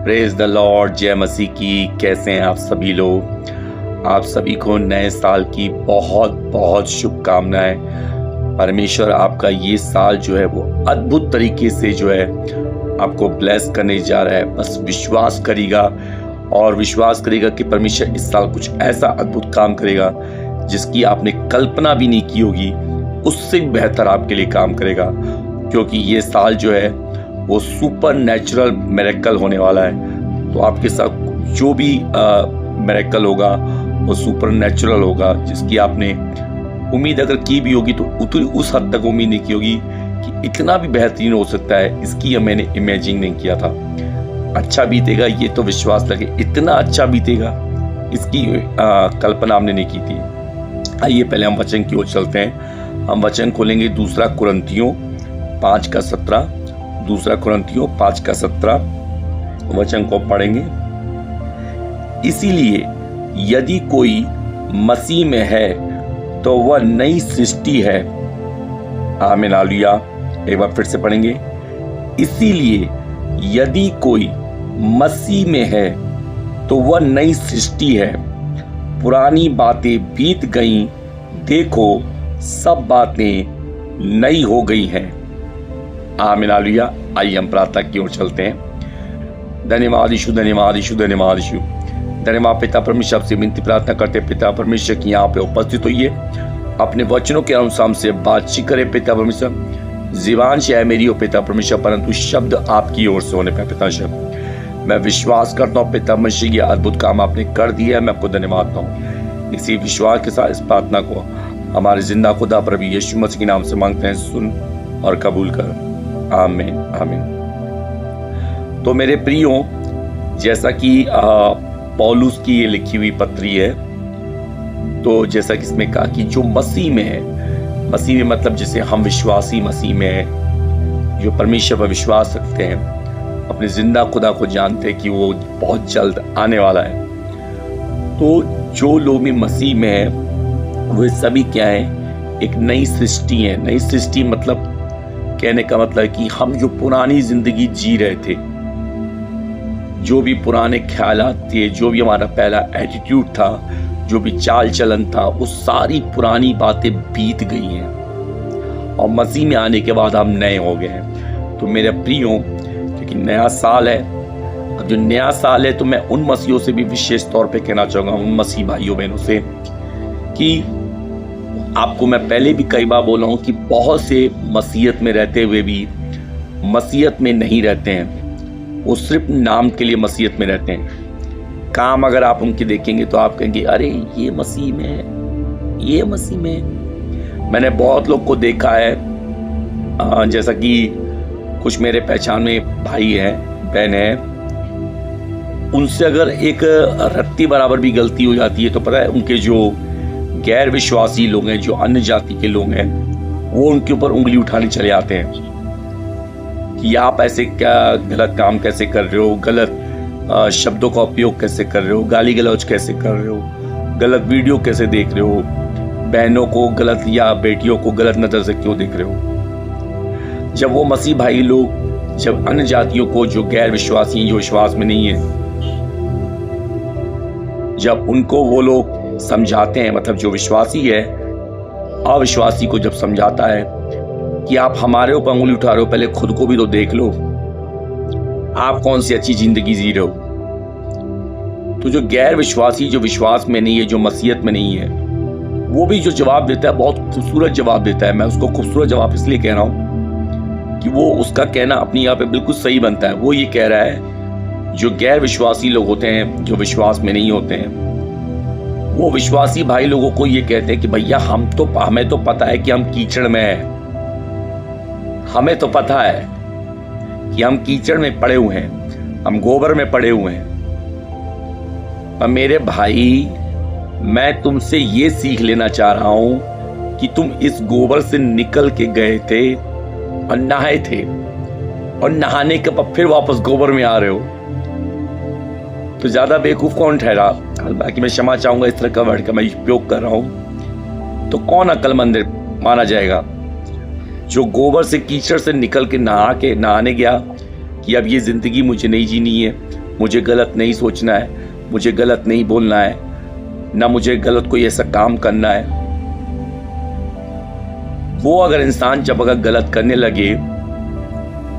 Praise the Lord, जय मसीह की। कैसे हैं आप सभी लोग? आप सभी को नए साल की बहुत बहुत शुभकामनाएं। परमेश्वर आपका ये साल जो है वो अद्भुत तरीके से जो है आपको ब्लेस करने जा रहा है। बस विश्वास करिएगा और विश्वास करिएगा कि परमेश्वर इस साल कुछ ऐसा अद्भुत काम करेगा जिसकी आपने कल्पना भी नहीं की होगी, उससे भी बेहतर आपके लिए काम करेगा। क्योंकि ये साल जो है वो सुपर नेचुरल मिरेकल होने वाला है। तो आपके साथ जो भी मिरेकल होगा वो सुपर नेचुरल होगा, जिसकी आपने उम्मीद अगर की भी होगी तो उतनी उस हद तक उम्मीद नहीं की होगी कि इतना भी बेहतरीन हो सकता है, इसकी मैंने इमेजिन नहीं किया था। अच्छा बीतेगा ये तो विश्वास लगे, इतना अच्छा बीतेगा इसकी कल्पना हमने नहीं की थी। आइए पहले हम वचन की ओर चलते हैं। हम वचन खोलेंगे दूसरा कुरिन्थियों 5:17। दूसरा कुरिन्थियों 5:17 वचन को पढ़ेंगे। इसीलिए यदि कोई मसीह में है तो वह नई सृष्टि है। आमीन, हालेलुया। एक बार फिर से पढ़ेंगे। इसीलिए यदि कोई मसीह में है तो वह नई सृष्टि है, पुरानी बातें बीत गईं, देखो सब बातें नई हो गई हैं। आमीन, हालेलुया। आइए हम प्रार्थना की ओर चलते हैं। धन्यवाद यीशु, धन्यवाद यीशु, धन्यवाद यीशु। धन्यवाद पिता परमेश्वर, आपसे विनती प्रार्थना करते पिता परमेश्वर की यहाँ पे उपस्थित होइए, अपने वचनों के अनुसार हमसे बातचीत करे पिता परमेश्वर। जीवान से है मेरी हो पिता परमेश्वर, परंतु शब्द आपकी ओर से होने पे पिता शब्द मैं विश्वास करता हूँ पिता परमेश्वर, ये अद्भुत काम आपने कर दिया है, मैं आपको धन्यवाद देता हूँ। इसी विश्वास के साथ इस प्रार्थना को हमारे जिंदा खुदा प्रभु यीशु मसीह के नाम से मांगते हैं, सुन और कबूल कर। आमीन, आमीन। तो मेरे प्रियो, जैसा कि पौलुस की ये लिखी हुई पत्री है, तो जैसा कि इसमें कहा कि जो मसीह में है, मसीह में मतलब जैसे हम विश्वासी मसीह में है, जो परमेश्वर पर विश्वास रखते हैं, अपने जिंदा खुदा को जानते हैं कि वो बहुत जल्द आने वाला है। तो जो लोग भी मसीह में है वो सभी क्या है? एक नई सृष्टि है। नई सृष्टि मतलब कहने का मतलब कि हम जो पुरानी जिंदगी जी रहे थे, जो भी पुराने ख्यालात थे, जो भी हमारा पहला एटीट्यूड था, जो भी चाल चलन था, वो सारी पुरानी बातें बीत गई हैं और मसीह में आने के बाद हम नए हो गए हैं। तो मेरे प्रियो, क्योंकि नया साल है, अब जो नया साल है तो मैं उन मसीहों से भी विशेष तौर पे कहना चाहूँगा, उन मसीह भाइयों बहनों से, कि आपको मैं पहले भी कई बार बोला हूँ कि बहुत से मसीहत में रहते हुए भी मसीहत में नहीं रहते हैं। वो सिर्फ नाम के लिए मसीहत में रहते हैं। काम अगर आप उनके देखेंगे तो आप कहेंगे अरे ये मसीह में है, ये मसीह में है। मैंने बहुत लोग को देखा है, जैसा कि कुछ मेरे पहचान में भाई हैं, बहन हैं, उनसे अगर एक रत्ती बराबर भी गलती हो जाती है तो पता है उनके जो गैर विश्वासी लोग हैं, जो अन्य जाति के लोग हैं, वो उनके ऊपर उंगली उठाने चले आते हैं कि आप ऐसे क्या गलत काम कैसे कर रहे हो, गलत शब्दों का उपयोग कैसे कर रहे हो, गाली गलौज कैसे कर रहे हो, गलत वीडियो कैसे देख रहे हो, बहनों को गलत या बेटियों को गलत नजर से क्यों देख रहे हो। जब वो मसीह भाई लोग जब अन्य जातियों को, जो गैर विश्वासी, जो विश्वास में नहीं है, जब उनको वो लोग समझाते हैं, मतलब जो विश्वासी है अविश्वासी को जब समझाता है कि आप हमारे ऊपर उंगली उठा रहे हो, पहले खुद को भी तो देख लो, आप कौन सी अच्छी जिंदगी जी रहे हो। तो जो गैर विश्वासी, जो विश्वास में नहीं है, जो मसीहत में नहीं है, वो भी जो जवाब देता है बहुत खूबसूरत जवाब देता है। मैं उसको खूबसूरत जवाब इसलिए कह रहा हूँ कि वो उसका कहना अपनी यहाँ पे बिल्कुल सही बनता है। वो ये कह रहा है जो गैर विश्वासी लोग होते हैं, जो विश्वास में नहीं होते हैं, वो विश्वासी भाई लोगों को ये कहते हैं कि भैया हमें तो पता है कि हम कीचड़ में हैं, हमें तो पता है कि हम कीचड़ में पड़े हुए हैं, हम गोबर में पड़े हुए हैं। पर मेरे भाई, मैं तुमसे ये सीख लेना चाह रहा हूं कि तुम इस गोबर से निकल के गए थे और नहाए थे, और नहाने के बाद फिर वापस गोबर में आ रहे हो, तो ज्यादा बेवकूफ कौन ठहरा? बाकी मैं क्षमा चाहूंगा इस तरह का वर्ड का मैं उपयोग कर रहा हूं, तो कौन अक्लमंद माना जाएगा? जो गोबर से, कीचड़ से निकल के नहाने गया कि अब ये जिंदगी मुझे नहीं जीनी है, मुझे गलत नहीं सोचना है, मुझे गलत नहीं बोलना है, ना मुझे गलत कोई ऐसा काम करना है। वो अगर इंसान जब अगर गलत करने लगे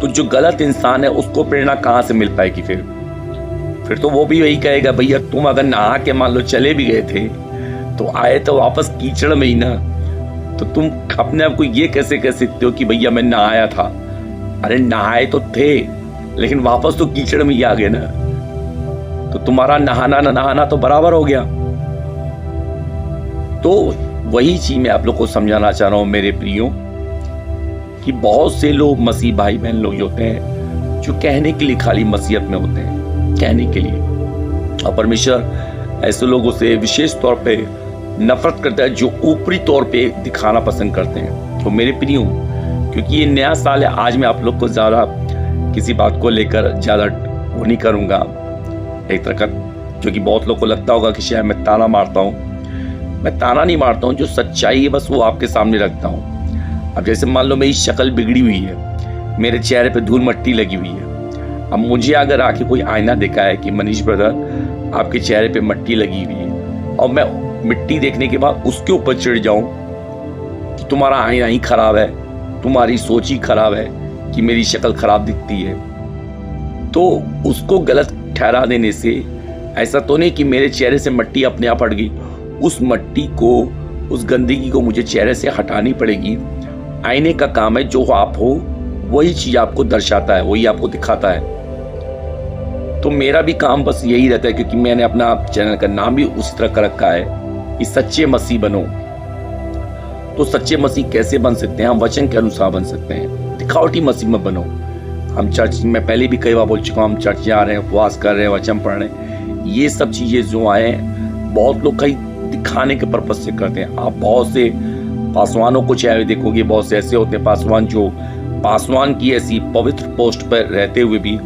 तो जो गलत इंसान है उसको प्रेरणा कहाँ से मिल पाएगी? फिर तो वो भी वही कहेगा, भैया तुम अगर नहा के मान लो चले भी गए थे तो आए तो वापस कीचड़ में ही ना, तो तुम अपने आप को ये कैसे कह सकते हो कि भैया मैं नहाया था? अरे नहाए तो थे लेकिन वापस तो कीचड़ में ही आ गए ना, तो तुम्हारा नहाना ना नहाना तो बराबर हो गया। तो वही चीज मैं आप लोग को समझाना चाह रहा हूं मेरे प्रियो, कि बहुत से लोग मसीह भाई बहन लोग होते हैं जो कहने के लिए खाली मसीहत में होते हैं, कहने के लिए, और परमेश्वर ऐसे लोगों से विशेष तौर पे नफरत करता है जो ऊपरी तौर पे दिखाना पसंद करते हैं। तो मेरे प्रियो, क्योंकि ये नया साल है, आज मैं आप लोग को ज़्यादा किसी बात को लेकर ज़्यादा वो नहीं करूँगा एक तरह का, क्योंकि बहुत लोग को लगता होगा कि शायद मैं ताना मारता हूँ। मैं ताना नहीं मारता हूँ, जो सच्चाई है बस वो आपके सामने रखता हूँ। अब जैसे मान लो मेरी शक्ल बिगड़ी हुई है, मेरे चेहरे पे धूल मट्टी लगी हुई है, अब मुझे अगर आके कोई आईना देखा है कि मनीष ब्रदर आपके चेहरे पे मट्टी लगी हुई है, और मैं मिट्टी देखने के बाद उसके ऊपर चिढ़ जाऊं कि तुम्हारा आईना ही खराब है, तुम्हारी सोच ही खराब है, कि मेरी शक्ल खराब दिखती है, तो उसको गलत ठहरा देने से ऐसा तो नहीं कि मेरे चेहरे से मट्टी अपने आप हट गई। उस मट्टी को, उस गंदगी को मुझे चेहरे से हटानी पड़ेगी। आईने का काम है, जो आप हो वही चीज आपको दर्शाता है, वही आपको दिखाता है। तो मेरा भी काम बस यही रहता है, क्योंकि मैंने अपना चैनल का नाम भी उसी तरह कर रखा है कि सच्चे मसीह बनो। तो सच्चे मसीह कैसे बन सकते हैं? हम वचन के अनुसार बन सकते हैं, दिखावटी मसीह में बनो। हम चर्च में पहले भी कई बार बोल चुका हूँ, हम चर्च जा रहे हैं, उपवास कर रहे हैं, वचन पढ़ रहे हैं, ये सब चीजें जो आए बहुत लोग कई दिखाने के पर्पज से करते हैं। आप बहुत से पासवानों को चाहे देखोगे, बहुत से ऐसे होते हैं पासवान जो पासवान की ऐसी पवित्र पोस्ट पर रहते हुए भी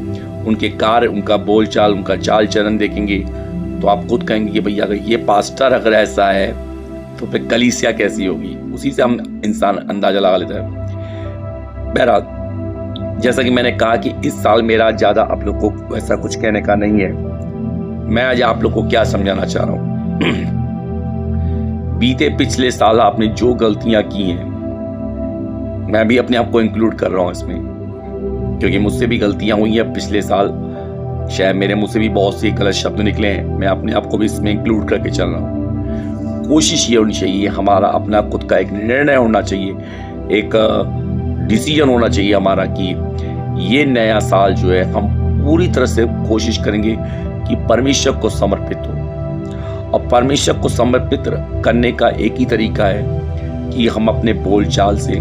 उनके कार्य, उनका बोलचाल, उनका चाल चलन देखेंगे तो आप खुद कहेंगे कि भैया अगर ये पास्टर अगर ऐसा है तो फिर कलीसिया कैसी होगी। उसी से हम इंसान अंदाजा लगा लेता है। बहरहाल, जैसा कि मैंने कहा कि इस साल मेरा ज़्यादा आप लोग को वैसा कुछ कहने का नहीं है। मैं आज आप लोग को क्या समझाना चाह रहा हूँ बीते पिछले साल आपने जो गलतियां की हैं, मैं भी अपने आप को इंक्लूड कर रहा हूँ इसमें, क्योंकि मुझसे भी गलतियां हुई हैं पिछले साल। शायद मेरे मुंह से भी बहुत से गलत शब्द निकले हैं, मैं अपने आप को भी इसमें इंक्लूड करके चल रहा हूँ। कोशिश ये होनी चाहिए, हमारा अपना खुद का एक निर्णय होना चाहिए, एक डिसीजन होना चाहिए हमारा कि ये नया साल जो है हम पूरी तरह से कोशिश करेंगे कि परमेश्वर को समर्पित हो। और परमेश्वर को समर्पित करने का एक ही तरीका है कि हम अपने बोलचाल से,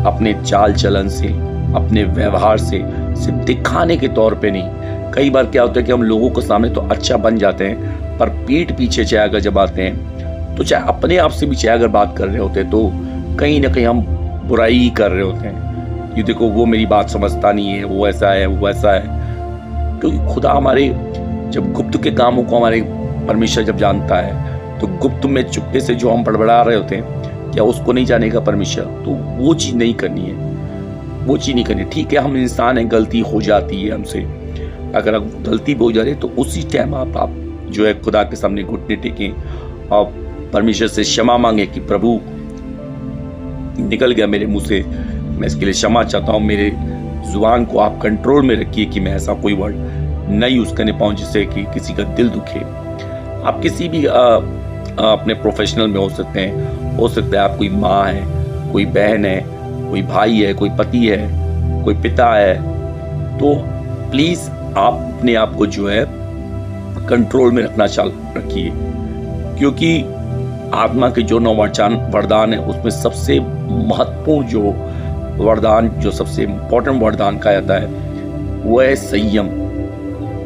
अपने चाल चलन से, अपने व्यवहार से, सिर्फ दिखाने के तौर पे नहीं। कई बार क्या होता है कि हम लोगों के सामने तो अच्छा बन जाते हैं, पर पीठ पीछे चाहे अगर जब आते हैं तो चाहे अपने आप से भी चाहे अगर बात कर रहे होते हैं तो कहीं ना कहीं हम बुराई ही कर रहे होते हैं। ये देखो वो मेरी बात समझता नहीं है, वो ऐसा है, वो ऐसा है। क्योंकि खुदा हमारे जब गुप्त के कामों को हमारे परमेश्वर जब जानता है तो गुप्त में चुपके से जो हम बड़बड़ा रहे होते हैं, क्या उसको नहीं जानेगा परमेश्वर? तो वो चीज़ नहीं करनी है, वो चीज़ नहीं करनी। ठीक है, हम इंसान हैं, गलती हो जाती है हमसे। अगर गलती भी हो जा रही है तो उसी टाइम आप जो है खुदा के सामने घुटने टेकें और परमेश्वर से क्षमा मांगे कि प्रभु निकल गया मेरे मुंह से, मैं इसके लिए क्षमा चाहता हूँ। मेरे जुबान को आप कंट्रोल में रखिए कि मैं ऐसा कोई वर्ड न यूज़ करने पाऊँ जिससे कि किसी का दिल दुखे। आप किसी भी अपने प्रोफेशनल में हो सकते हैं, हो सकता है आप कोई माँ है, कोई बहन है, कोई भाई है, कोई पति है, कोई पिता है, तो प्लीज़ आप अपने आप को जो है कंट्रोल में रखना चालू रखिए। क्योंकि आत्मा के जो 9 वरदान है उसमें सबसे महत्वपूर्ण जो वरदान, जो सबसे इम्पोर्टेंट वरदान कहा जाता है वो है संयम।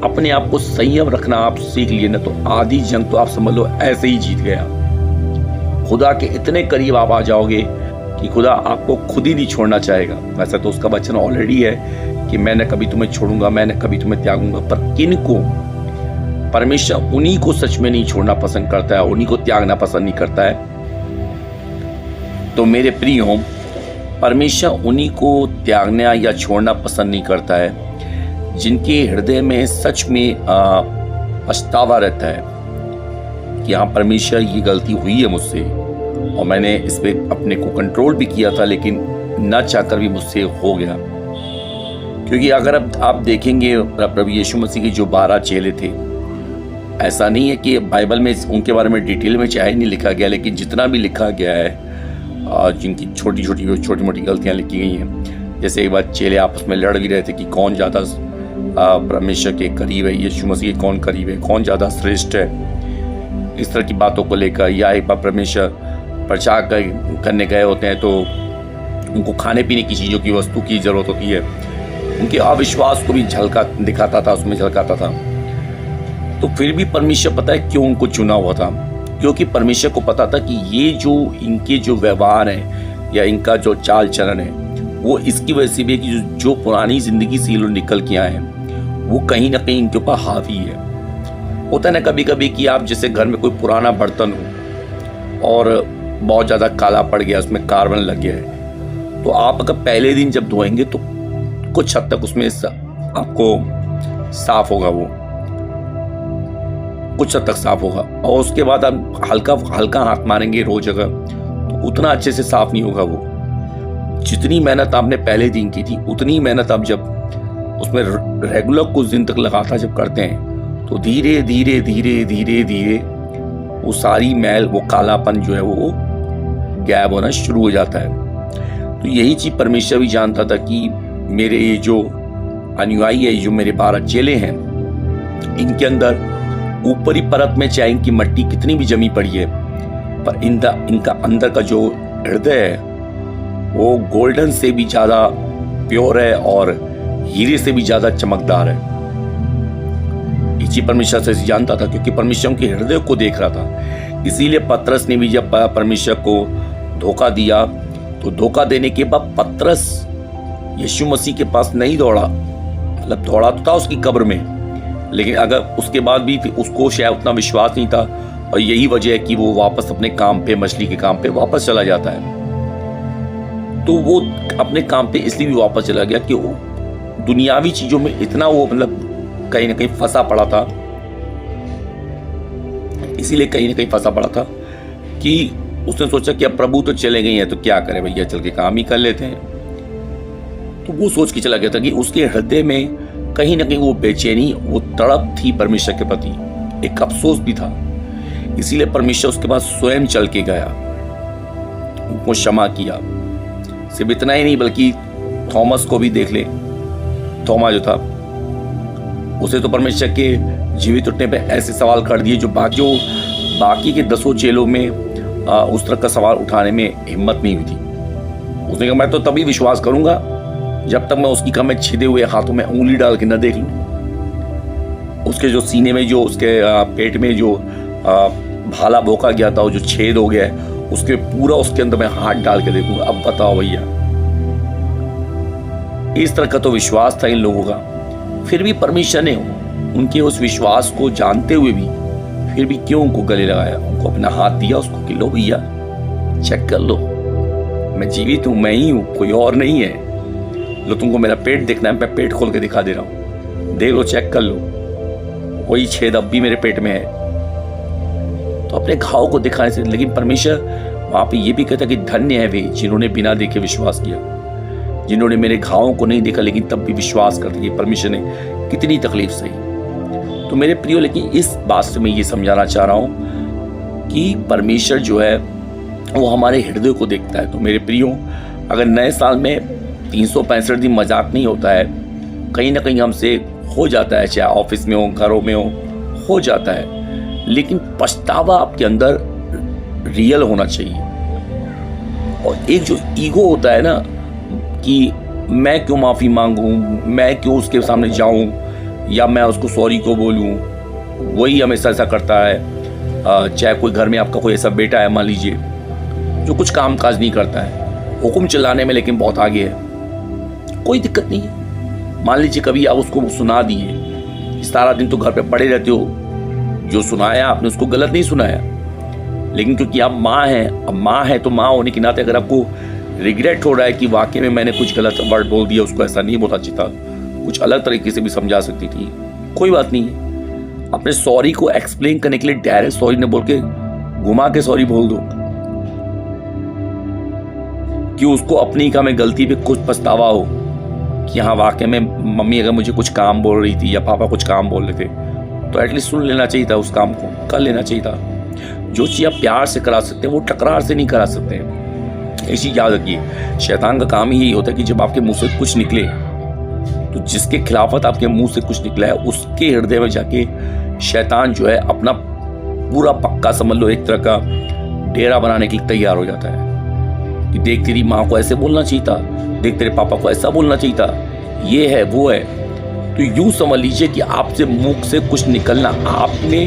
अपने आप को संयम रखना आप सीख लिए ना तो आधी जंग तो आप समझ लो ऐसे ही जीत गया। खुदा के इतने करीब आप आ जाओगे कि खुदा आपको खुद ही नहीं छोड़ना चाहेगा। वैसे तो उसका वचन ऑलरेडी है कि मैं न कभी तुम्हें छोड़ूंगा, मैं न कभी तुम्हें त्यागूंगा, पर किनको? परमेश्वर उन्हीं को सच में नहीं छोड़ना पसंद करता है, उन्हीं को त्यागना पसंद नहीं करता है। तो मेरे प्रियो, परमेश्वर उन्हीं को त्यागना या छोड़ना पसंद नहीं करता है जिनके हृदय में सच में पछतावा रहता है कि हाँ परमेश्वर ये गलती हुई है मुझसे और मैंने इस पे अपने को कंट्रोल भी किया था, लेकिन न चाहकर भी मुझसे हो गया। क्योंकि अगर आप देखेंगे प्रभु यीशु मसीह के जो 12 चेले थे, ऐसा नहीं है कि बाइबल में उनके बारे में डिटेल में चाहे नहीं लिखा गया, लेकिन जितना भी लिखा गया है जिनकी छोटी मोटी गलतियाँ लिखी गई हैं। जैसे एक बार चेले आपस में लड़ भी रहे थे कि कौन ज़्यादा परमेश्वर के करीब है, यीशु मसीह के कौन करीब है, कौन ज़्यादा श्रेष्ठ है, इस तरह की बातों को लेकर। या एक बार परमेश्वर प्रचार करने गए होते हैं तो उनको खाने पीने की चीज़ों की वस्तु की ज़रूरत होती है, उनके अविश्वास को भी दिखाता था, उसमें झलकाता था। तो फिर भी परमेश्वर पता है क्यों उनको चुना हुआ था, क्योंकि परमेश्वर को पता था कि ये जो इनके जो व्यवहार है या इनका जो चाल चलन है वो इसकी वजह से भी है कि जो पुरानी ज़िंदगी से लोग निकल के आए हैं वो कहीं ना कहीं इनके ऊपर हावी है। होता है ना कभी कभी कि आप जैसे घर में कोई पुराना बर्तन हो और बहुत ज़्यादा काला पड़ गया, उसमें कार्बन लग गया है, तो आप अगर पहले दिन जब धोएंगे तो कुछ हद तक उसमें आपको साफ होगा, वो कुछ हद तक साफ होगा। और उसके बाद आप हल्का हाथ मारेंगे रोज अगर, तो उतना अच्छे से साफ नहीं होगा वो। जितनी मेहनत आपने पहले दिन की थी उतनी मेहनत आप जब उसमें रेगुलर कुछ दिन तक लगातार जब करते हैं तो धीरे धीरे धीरे धीरे धीरे वो सारी मैल, वो कालापन जो है वो गायब होना शुरू हो जाता है। तो यही चीज परमेश्वर भी जानता था कि मेरे ये जो अनुयायी है, जो मेरे 12 चेले हैं, इनके अंदर ऊपरी परत में चाहे इनकी मट्टी कितनी भी जमी पड़ी है, पर इनका अंदर का जो हृदय है वो गोल्डन से भी ज्यादा प्योर है और हीरे से भी ज्यादा चमकदार है। ये चीज परमेश्वर से जानता था, क्योंकि परमेश्वर उनके हृदय को देख रहा था। इसीलिए पतरस ने भी जब परमेश्वर को धोखा दिया तो धोखा देने के बाद पतरस यीशु मसीह के पास नहीं दौड़ा, मतलब दौड़ा तो था उसकी कब्र में, लेकिन अगर उसके बाद भी उसको शायद उतना विश्वास नहीं था, और यही वजह है कि वो वापस अपने काम पे, मछली के काम पे वापस चला जाता है। तो वो अपने काम पे इसलिए भी वापस चला गया कि वो दुनियावी चीजों में इतना वो मतलब कहीं ना कहीं फंसा पड़ा था, इसीलिए कहीं ना कहीं फंसा पड़ा था कि उसने सोचा कि अब प्रभु तो चले गए हैं तो क्या करें भैया, चल के काम ही कर लेते हैं। तो वो सोच के चला गया था कि उसके हृदय में कहीं ना कहीं वो बेचैनी, वो तड़प थी परमेश्वर के प्रति, एक अफसोस भी था। इसीलिए परमेश्वर उसके पास स्वयं चल के गया, उनको क्षमा किया। सिर्फ इतना ही नहीं बल्कि थॉमस को भी देख ले, थोमा जो था उसे तो परमेश्वर के जीवित उठने पे ऐसे सवाल कर दिए जो बाकी के 10 चेलों में उस तरह का सवाल उठाने में हिम्मत नहीं हुई थी। उसने कहा मैं तो तभी विश्वास करूंगा जब तक मैं उसकी कमर छिदे हुए हाथों में उंगली डाल के न देख लूं, उसके जो सीने में, जो उसके पेट में जो भाला भोंका गया था, वो जो छेद हो गया है, उसके पूरा उसके अंदर मैं हाथ डाल के देखूंगा। अब बताओ भैया, इस तरह का तो विश्वास था इन लोगों का। फिर भी परमेश्वर ने उनके उस विश्वास को जानते हुए भी फिर भी क्यों उनको गले लगाया, उनको अपना हाथ दिया उसको कि लो भैया चेक कर लो, मैं जीवित हूं, मैं ही हूं, कोई और नहीं है। लो तुमको मेरा पेट देखना है, मैं पेट खोल के दिखा दे रहा हूं, देख लो, चेक कर लो, वही छेद अब भी मेरे पेट में है। तो अपने घाव को दिखाने से, लेकिन परमेश्वर वहां पे ये भी कहता कि धन्य है वे जिन्होंने बिना देखे विश्वास किया, जिन्होंने मेरे घावों को नहीं देखा लेकिन तब भी विश्वास करते कि परमेश्वर ने कितनी तकलीफ सही। तो मेरे प्रियो, लेकिन इस बात से मैं ये समझाना चाह रहा हूं कि परमेश्वर जो है वो हमारे हृदय को देखता है। तो मेरे प्रियो, अगर नए साल में 365 दिन मजाक नहीं होता है, कहीं ना कहीं हमसे हो जाता है, चाहे ऑफिस में हो, घरों में हो जाता है, लेकिन पछतावा आपके अंदर रियल होना चाहिए। और एक जो ईगो होता है ना कि मैं क्यों माफ़ी मांगूं, मैं क्यों उसके सामने जाऊं, या मैं उसको सॉरी को बोलूं, वही हमेशा ऐसा करता है। चाहे कोई घर में आपका कोई ऐसा बेटा है, मान लीजिए, जो कुछ काम काज नहीं करता है, हुक्म चलाने में लेकिन बहुत आगे है, कोई दिक्कत नहीं है। मान लीजिए कभी आप उसको सुना दिए, सारा दिन तो घर पे पड़े रहते हो, जो सुनाया आपने उसको गलत नहीं सुनाया, लेकिन क्योंकि आप माँ हैं, अब माँ है तो माँ होने के नाते अगर आपको रिग्रेट हो रहा है कि वाकई में मैंने कुछ गलत वर्ड बोल दिया, उसको ऐसा नहीं बोलना चाहिए था, कुछ अलग तरीके से भी समझा सकती थी। कोई बात नहीं है, अपने सॉरी को एक्सप्लेन करने के लिए डायरेक्ट सॉरी न बोल के घुमा के सॉरी बोल दो कि उसको अपनी का में गलती पे कुछ पछतावा हो कि हाँ वाकई में मम्मी अगर मुझे कुछ काम बोल रही थी या पापा कुछ काम बोल रहे थे तो एटलीस्ट सुन लेना चाहिए था, उस काम को कर लेना चाहिए था। जो चीज़ आप प्यार से करा सकते हैं वो टकरार से नहीं करा सकते हैं। ये चीज़ याद रखिए, शैतान का काम ही यही होता है कि जब आपके मुंह से कुछ निकले तो जिसके खिलाफत आपके मुंह से कुछ निकला है उसके हृदय में जाके शैतान जो है अपना पूरा पक्का समझ लो एक तरह का डेरा बनाने के लिए तैयार हो जाता है कि देख तेरी माँ को ऐसे बोलना चाहिए था, देख तेरे पापा को ऐसा बोलना चाहिए था, ये है वो है। तो यूं समझ लीजिए कि आपसे मुख से कुछ निकलना, आपने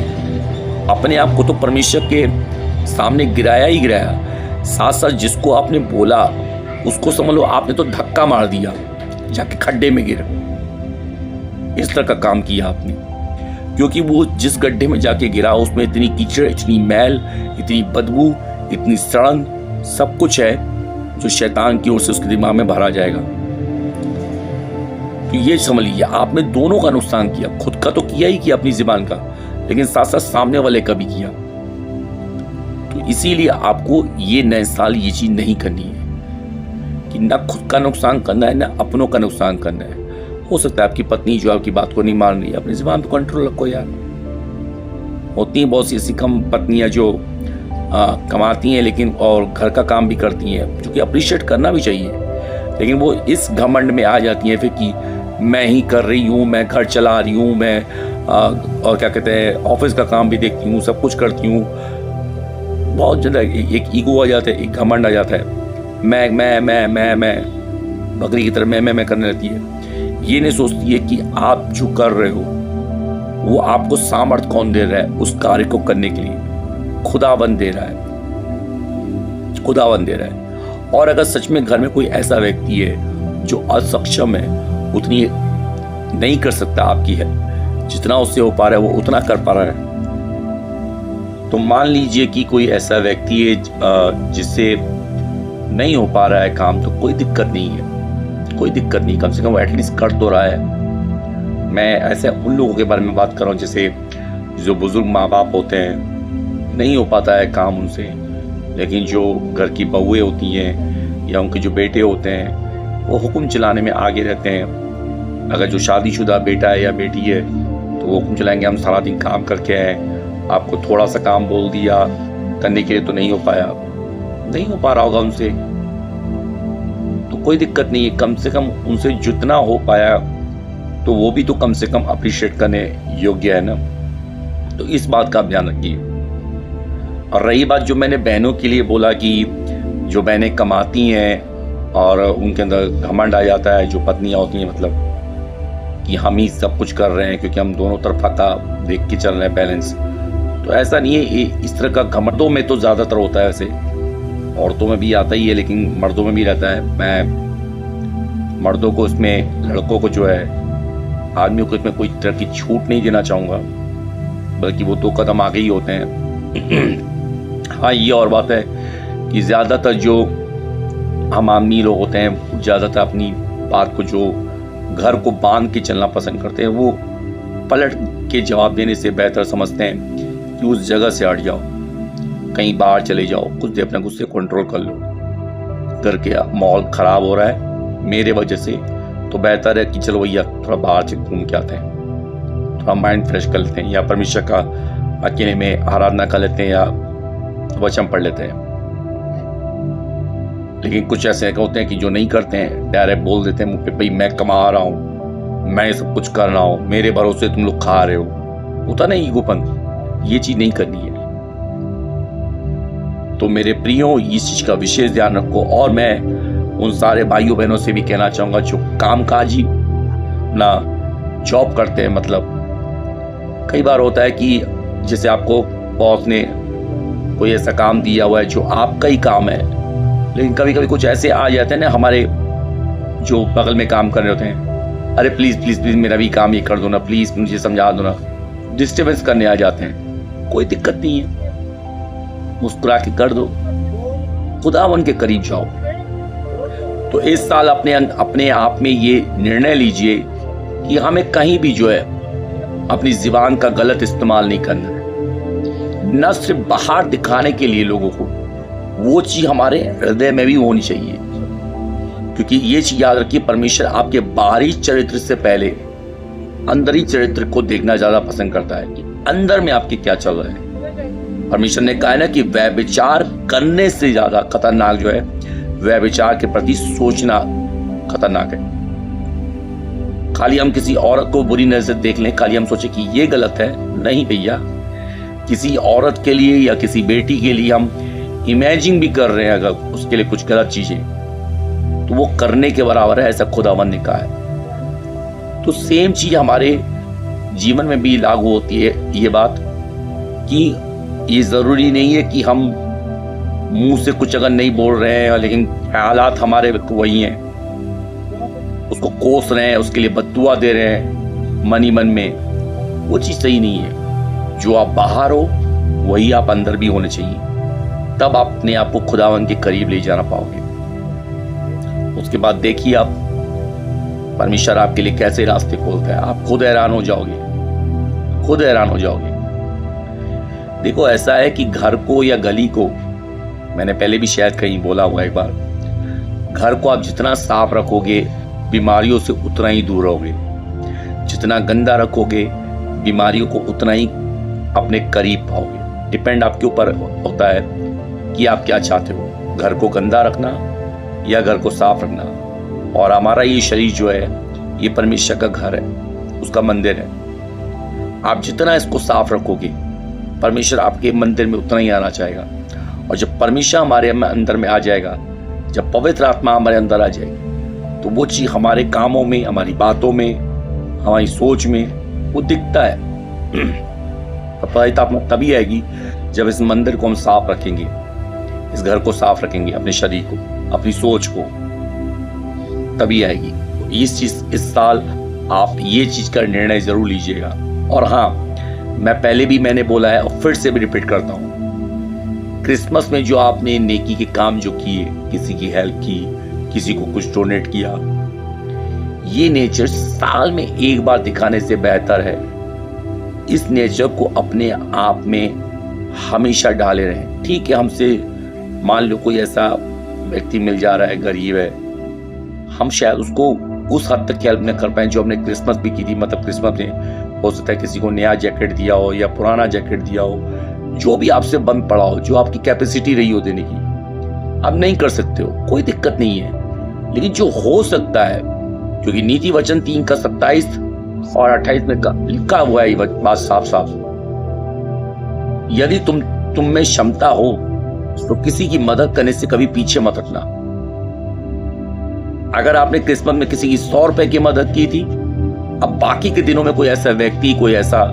अपने आप को तो परमेश्वर के सामने गिराया ही गिराया, साथ साथ जिसको आपने बोला उसको समझ लो आपने तो धक्का मार दिया, जाके खड्डे में गिर। इस तरह का काम किया आपने, क्योंकि वो जिस गड्ढे में जाके गिरा उसमें इतनी कीचड़, इतनी मैल, इतनी बदबू, इतनी सड़न, सब कुछ है जो शैतान की ओर से उसके दिमाग में भरा जाएगा। तो ये समझ लीजिए आपने दोनों का नुकसान किया, खुद का तो किया ही किया अपनी जुबान का, लेकिन साथ साथ सामने वाले का भी किया। तो इसीलिए आपको ये नए साल ये चीज नहीं करनी है कि ना खुद का नुकसान करना है ना अपनों का नुकसान करना है। हो सकता है आपकी पत्नी जो आपकी बात को नहीं मान रही है, अपनी जुबान पर कंट्रोल रखो यार। होती हैं बहुत सी ऐसी कम पत्नियां जो कमाती हैं लेकिन और घर का काम भी करती हैं, जो कि अप्रिशिएट करना भी चाहिए, लेकिन वो इस घमंड में आ जाती हैं फिर कि मैं ही कर रही हूँ, मैं घर चला रही हूँ, मैं और क्या कहते हैं ऑफिस का काम भी देखती हूँ, सब कुछ करती हूँ। बहुत ज़्यादा एक ईगो आ जाता है, एक घमंड आ जाता है। मैं बकरी की तरह मैं करने लगती है। ये नहीं सोचती है कि आप जो कर रहे हो वो आपको सामर्थ्य कौन दे रहा है उस कार्य को करने के लिए। खुदावंद दे रहा है, खुदावंद दे रहा है। और अगर सच में घर में कोई ऐसा व्यक्ति है जो असक्षम है, उतनी नहीं कर सकता आपकी है, जितना उससे हो पा रहा है वो उतना कर पा रहा है, तो मान लीजिए कि कोई ऐसा व्यक्ति है जिससे नहीं हो पा रहा है काम, तो कोई दिक्कत नहीं है, कोई दिक्कत नहीं, कम से कम वो एटलीस्ट कर तो रहा है। मैं ऐसे उन लोगों के बारे में बात कर रहा हूँ जैसे जो बुजुर्ग माँ बाप होते हैं, नहीं हो पाता है काम उनसे, लेकिन जो घर की बहुएं होती हैं या उनके जो बेटे होते हैं वो हुक्म चलाने में आगे रहते हैं। अगर जो शादीशुदा बेटा है या बेटी है तो वो हुक्म चलाएंगे, हम सारा दिन काम करके आए, आपको थोड़ा सा काम बोल दिया करने के लिए तो नहीं हो पाया, नहीं हो पा रहा होगा उनसे, तो कोई दिक्कत नहीं है। कम से कम उनसे जितना हो पाया तो वो भी तो कम से कम अप्रिशिएट करने योग्य है ना। तो इस बात का आप ध्यान रखिए। और रही बात जो मैंने बहनों के लिए बोला कि जो बहनें कमाती हैं और उनके अंदर घमंड आ जाता है, जो पत्नियां होती हैं मतलब कि हम ही सब कुछ कर रहे हैं क्योंकि हम दोनों तरफा का देख के चल रहे हैं बैलेंस, तो ऐसा नहीं है। इस तरह का घमंडों में तो ज़्यादातर होता है, वैसे औरतों में भी आता ही है लेकिन मर्दों में भी रहता है। मैं मर्दों को इसमें, लड़कों को जो है, आदमियों को इसमें कोई तरह की छूट नहीं देना चाहूँगा, बल्कि वो 2 कदम आगे ही होते हैं। हाँ, ये और बात है कि ज़्यादातर जो हम आदमी लोग होते हैं ज़्यादातर अपनी बात को, जो घर को बांध के चलना पसंद करते हैं, वो पलट के जवाब देने से बेहतर समझते हैं कि उस जगह से हट जाओ, कहीं बाहर चले जाओ, कुछ देर अपने गुस्से कंट्रोल कर लो। घर के माहौल ख़राब हो रहा है मेरे वजह से, तो बेहतर है कि चलो भैया थोड़ा बाहर से घूम के आते हैं, थोड़ा माइंड फ्रेश कर लेते हैं, या परमेश्वर का अकेले में आराधना कर लेते हैं, या वचन पढ़ लेते हैं। लेकिन कुछ ऐसे होते हैं कि जो नहीं करते हैं, डायरेक्ट बोल देते हैं मुझ पे, भाई मैं कमा रहा हूँ, मैं सब कुछ कर रहा हूँ, मेरे भरोसे तुम लोग खा रहे हो। होता नहीं ईगोपन, ये चीज नहीं करनी है। तो मेरे प्रियो, इस चीज का विशेष ध्यान रखो। और मैं उन सारे भाइयों बहनों से भी कहना चाहूंगा जो कामकाजी ना जॉब करते हैं, मतलब कई बार होता है कि जैसे आपको बॉस ने कोई ऐसा काम दिया हुआ है जो आपका ही काम है, लेकिन कभी कभी कुछ ऐसे आ जाते हैं ना हमारे जो बगल में काम कर रहे होते हैं, अरे प्लीज़ प्लीज़ प्लीज़ मेरा भी काम ये कर दो ना, प्लीज़ मुझे समझा दो ना, डिस्टर्बेंस करने आ जाते हैं। कोई दिक्कत नहीं है, मुस्कुरा के कर दो, खुदावन के करीब जाओ। तो इस साल अपने आप में ये निर्णय लीजिए कि हमें कहीं भी जो है अपनी जुबान का गलत इस्तेमाल नहीं करना है। न सिर्फ बाहर दिखाने के लिए लोगों को, वो चीज हमारे हृदय में भी होनी चाहिए। क्योंकि ये चीज याद रखिए, परमेश्वर आपके बाहरी चरित्र से पहले अंदरी चरित्र को देखना ज्यादा पसंद करता है कि अंदर में आपके क्या चल रहा है। परमेश्वर ने कहा है ना कि व्यभिचार करने से ज्यादा खतरनाक जो है व्यभिचार के प्रति सोचना खतरनाक है। खाली हम किसी औरत को बुरी नजर देख लें, खाली हम सोचे कि ये गलत है, नहीं भैया। किसी औरत के लिए या किसी बेटी के लिए हम इमेजिन भी कर रहे हैं अगर उसके लिए कुछ गलत चीजें, तो वो करने के बराबर है, ऐसा खुदावन ने कहा है। तो सेम चीज हमारे जीवन में भी लागू होती है ये बात कि ये जरूरी नहीं है कि हम मुंह से कुछ अगर नहीं बोल रहे हैं लेकिन हालात हमारे वही हैं, उसको कोस रहे हैं, उसके लिए बद्दुआ दे रहे हैं मन ही मन में, वो चीज सही नहीं है। जो आप बाहर हो वही आप अंदर भी होने चाहिए, तब आप अपने आप को खुदावन के करीब ले जाना पाओगे। उसके बाद देखिए आप परमेश्वर आपके लिए कैसे रास्ते खोलता है, आप खुद हैरान हो जाओगे, खुद हैरान हो जाओगे। देखो ऐसा है कि घर को या गली को, मैंने पहले भी शायद कहीं बोला हुआ एक बार, घर को आप जितना साफ रखोगे बीमारियों से उतना ही दूर रहोगे, जितना गंदा रखोगे बीमारियों को उतना ही अपने करीब पाओगे। डिपेंड आपके ऊपर होता है कि आप क्या चाहते हो, घर को गंदा रखना या घर को साफ रखना। और हमारा ये शरीर जो है ये परमेश्वर का घर है, उसका मंदिर है। आप जितना इसको साफ रखोगे परमेश्वर आपके मंदिर में उतना ही आना चाहेगा। और जब परमेश्वर हमारे अंदर में आ जाएगा, जब पवित्र आत्मा हमारे अंदर आ जाएगी, तो वो चीज हमारे कामों में, हमारी बातों में, हमारी सोच में वो दिखता है। पवित्र आत्मा तभी आएगी जब इस मंदिर को हम साफ रखेंगे, इस घर को साफ रखेंगे, अपने शरीर को, अपनी सोच को, तभी आएगी। इस साल आप ये चीज का निर्णय जरूर लीजिएगा। और हाँ, मैंने बोला है और फिर से भी रिपीट करता हूँ, क्रिसमस में जो आपने नेकी के काम जो किए, किसी की हेल्प की, किसी को कुछ डोनेट किया, ये नेचर साल में एक बार दिखाने से बेहतर है इस नेचर को अपने आप में हमेशा डाले रहें। ठीक है, हमसे मान लो कोई ऐसा व्यक्ति मिल जा रहा है, गरीब है, हम शायद उसको उस हद तक हेल्प न कर पाए जो हमने क्रिसमस भी की थी। मतलब क्रिसमस में हो सकता है किसी को नया जैकेट दिया हो या पुराना जैकेट दिया हो, जो भी आपसे बंद पड़ा हो, जो आपकी कैपेसिटी रही हो देने की, आप नहीं कर सकते हो, कोई दिक्कत नहीं है। लेकिन जो हो सकता है, क्योंकि नीति वचन 3 का 27 और 28 में लिखा हुआ है ये बात साफ साफ, यदि तुम में क्षमता हो तो किसी की मदद करने से कभी पीछे मत हटना। अगर आपने क्रिसमस में किसी की 100 रुपए की मदद की थी, अब बाकी के दिनों में कोई ऐसा व्यक्ति, कोई ऐसा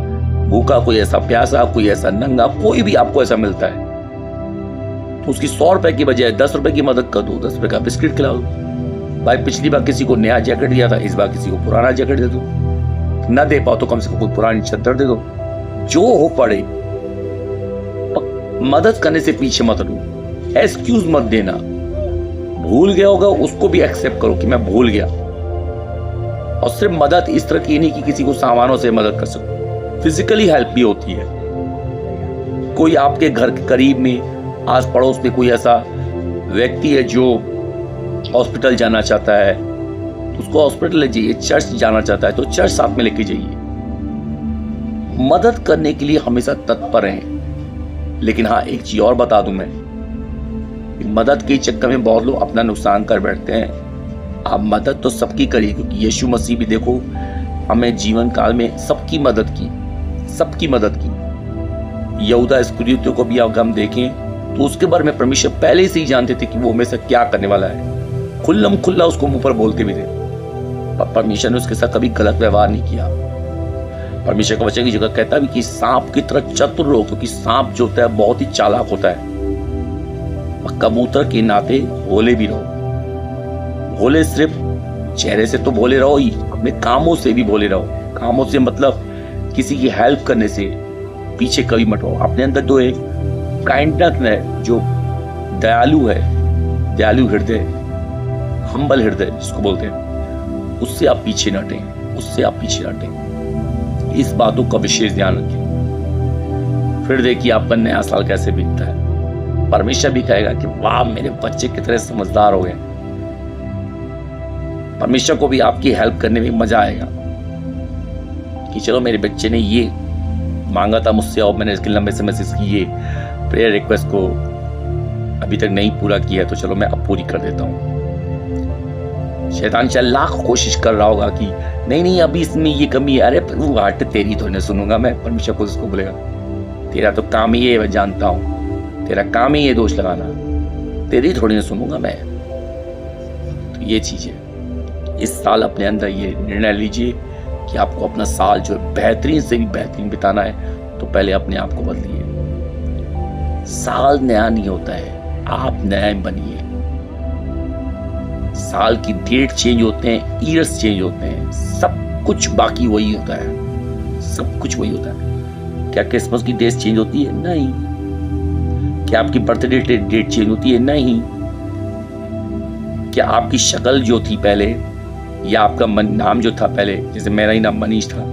भूखा, कोई ऐसा प्यासा, कोई ऐसा नंगा, कोई भी आपको ऐसा मिलता है, तो उसकी 100 रुपए की बजाय 10 रुपए की मदद कर दो, 10 रुपए का बिस्किट खिला दो। भाई पिछली बार किसी को नया जैकेट दिया था, इस बार किसी को पुराना जैकेट दे दो। न दे पाओ तो कम से कम कोई पुरानी चादर दे दो, जो हो पड़े। मदद करने से पीछे मत हटो, एक्सक्यूज मत देना। भूल गया होगा उसको भी एक्सेप्ट करो कि मैं भूल गया। और सिर्फ मदद इस तरह की नहीं कि किसी को सामानों से मदद कर सको, फिजिकली हेल्प भी होती है। कोई आपके घर के करीब में, आस पड़ोस में कोई ऐसा व्यक्ति है जो हॉस्पिटल जाना चाहता है, तो उसको हॉस्पिटल ले जाइए। चर्च जाना चाहता है तो चर्च साथ में लेके जाइए। मदद करने के लिए हमेशा तत्पर रहें। लेकिन हाँ, एक चीज और बता दूं मैं, मदद के चक्कर में बहुत लोग अपना नुकसान कर बैठते हैं। आप मदद तो सबकी करिए, क्योंकि यीशु मसीह भी देखो हमें जीवन काल में सबकी मदद की, सबकी मदद की। यहूदा इस्करियोती को भी अगर हम देखें तो उसके बारे में परमेश्वर पहले से ही जानते थे कि वो हमें से क्या करने वाला है। खुल्लम खुल्ला उसको मुंह पर बोलते भी थे, पर परमेश्वर ने उसके साथ कभी गलत व्यवहार नहीं किया। परमेश्वर का वचन की जगह कहता भी कि सांप की तरह चतुर रहो, क्योंकि सांप जो होता है बहुत ही चालाक होता है। कबूतर के नाते भोले भी रहो। भोले सिर्फ चेहरे से तो भोले रहो ही, अपने कामों से भी भोले रहो। कामों से मतलब किसी की हेल्प करने से पीछे कभी मत हो। अपने अंदर जो एक काइंडनेस है, जो दयालु है, दयालु हृदय, हम्बल हृदय जिसको बोलते हैं, उससे आप पीछे न हटें। उससे आप पीछे हटें। इस बातों का विशेष ध्यान रखिए। फिर देखिए आपका नया साल कैसे बीतता है। परमेश्वर भी कहेगा कि वाह मेरे बच्चे कितने समझदार हो गए। परमेश्वर को भी आपकी हेल्प करने में मजा आएगा कि चलो मेरे बच्चे ने ये मांगा था मुझसे और मैंने इसके लंबे समय से इसकी ये प्रेयर रिक्वेस्ट को अभी तक नहीं पूरा किया, तो चलो मैं अब पूरी कर देता हूँ। शैतान चाहे लाख कोशिश कर रहा होगा कि नहीं अभी इसमें ये कमी है, अरे वो हट तेरी तो नहीं सुनूंगा मैं। परमेश्वर को उसको बोलेगा तेरा तो काम ही है, मैं जानता हूँ तेरा काम ही है दोष लगाना, तेरी थोड़ी ना सुनूंगा मैं। तो ये चीज है, इस साल अपने अंदर ये निर्णय लीजिए कि आपको अपना साल जो बेहतरीन से भी बेहतरीन बिताना है, तो पहले अपने आप को बदलिए। साल नया नहीं होता है, आप नया बनिए। साल की डेट चेंज होते हैं, ईयर्स चेंज होते हैं, सब कुछ बाकी वही होता है, सब कुछ वही होता है। क्या क्रिसमस की डेट चेंज होती है? नहीं। क्या आपकी बर्थडे डेट चेंज होती है? नहीं। क्या आपकी शक्ल जो थी पहले या आपका नाम जो था पहले, जैसे मेरा ही नाम मनीष था,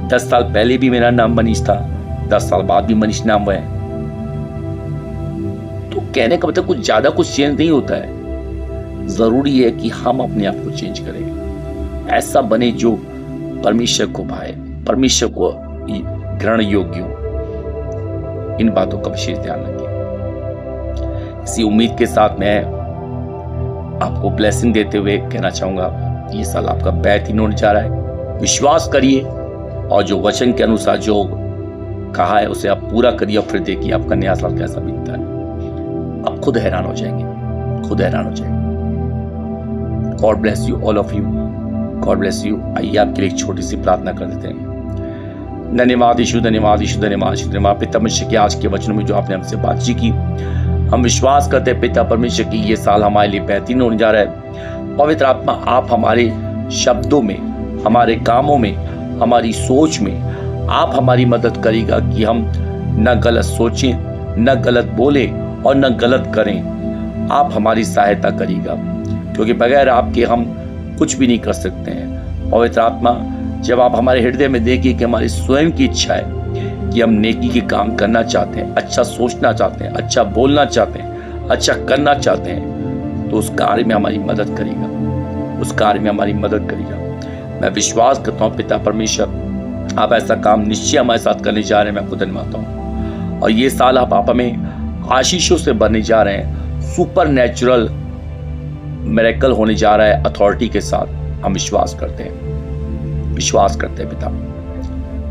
10 साल पहले भी मेरा नाम मनीष था, 10 साल बाद भी मनीष नाम हुआ है। तो कहने का मतलब कुछ ज्यादा कुछ चेंज नहीं होता है। जरूरी है कि हम अपने आप को चेंज करें, ऐसा बने जो परमेश्वर को भाए, परमेश्वर को ग्रहण योग्य हो। इन बातों का विशेष ध्यान रखिए। इसी उम्मीद के साथ मैं आपको ब्लेसिंग देते हुए कहना चाहूंगा, ये साल आपका बेहतरीन होने जा रहा है। विश्वास करिए और जो वचन के अनुसार जो कहा है उसे आप पूरा करिए, और फिर देखिए आपका नया साल कैसा बीतता है। आप खुद हैरान हो जाएंगे, खुद हैरान हो जाएंगे। God bless you all of you, God bless you. आइए आपके लिए एक छोटी सी प्रार्थना कर देते हैं। धन्यवाद यीशु, धन्यवाद यीशु, धन्यवाद यीशु, धन्यवाद पिता परमेश्वर की आज के वचनों में जो आपने हमसे बातचीत की। हम विश्वास करते हैं पिता परमेश्वर की ये साल हमारे लिए बेहतरीन होने जा रहा है। पवित्र आत्मा आप हमारे शब्दों में, हमारे कामों में, हमारी सोच में आप हमारी मदद करेगा कि हम न गलत सोचें, न गलत बोले और न गलत करें। आप हमारी सहायता करेगा, क्योंकि बगैर आपके हम कुछ भी नहीं कर सकते हैं। पवित्र आत्मा जब आप हमारे हृदय में देखिए कि हमारी स्वयं की इच्छा है कि हम नेकी के काम करना चाहते हैं, अच्छा सोचना चाहते हैं, अच्छा बोलना चाहते हैं, अच्छा करना चाहते हैं, तो उस कार्य में हमारी मदद करेगा, उस कार्य में हमारी मदद करेगा। मैं विश्वास करता हूँ पिता परमेश्वर आप ऐसा काम निश्चय हमारे साथ करने जा रहे हैं। मैं आपको धन्यवाद हूँ। और ये साल आप हमें आशीषों से भरने जा रहे हैं, सुपर नेचुरल मिरेकल होने जा रहा है अथॉरिटी के साथ। हम विश्वास करते हैं, विश्वास करते हैं पिता।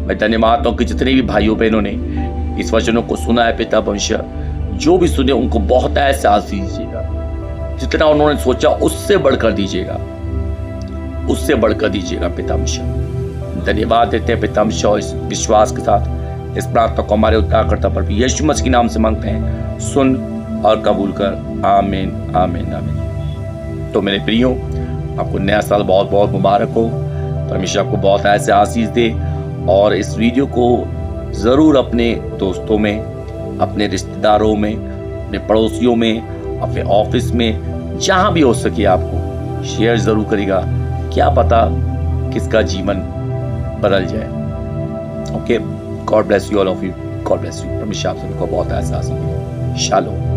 मैं धन्यवाद हूं कि जितने भी भाइयों बहनों ने इस वचनों को सुना है पिता परमेश्वर, जो भी सुने उनको बहुत ऐसे आशीष दीजिएगा, जितना उन्होंने सोचा उससे बढ़कर दीजिएगा, उससे बढ़कर दीजिएगा पिता परमेश्वर। धन्यवाद देते हैं पिता परमेश्वर। इस विश्वास के साथ इस प्रार्थना को हमारे उद्धारकर्ता प्रभु यीशु मसीह के नाम से मांगते हैं, सुन और कबूल कर। आमीन, आमीन, आमीन। तो मेरे प्रियो, आपको नया साल बहुत बहुत मुबारक हो। परमेश्वर आपको बहुत ऐसे आशीष दे, और इस वीडियो को ज़रूर अपने दोस्तों में, अपने रिश्तेदारों में, अपने पड़ोसियों में, अपने ऑफिस में, जहाँ भी हो सके आपको शेयर ज़रूर करेगा। क्या पता किसका जीवन बदल जाए। Okay, God bless you all of you, God bless you. परमेश्वर आप सबको बहुत ऐसा आशीष दे। शालोम।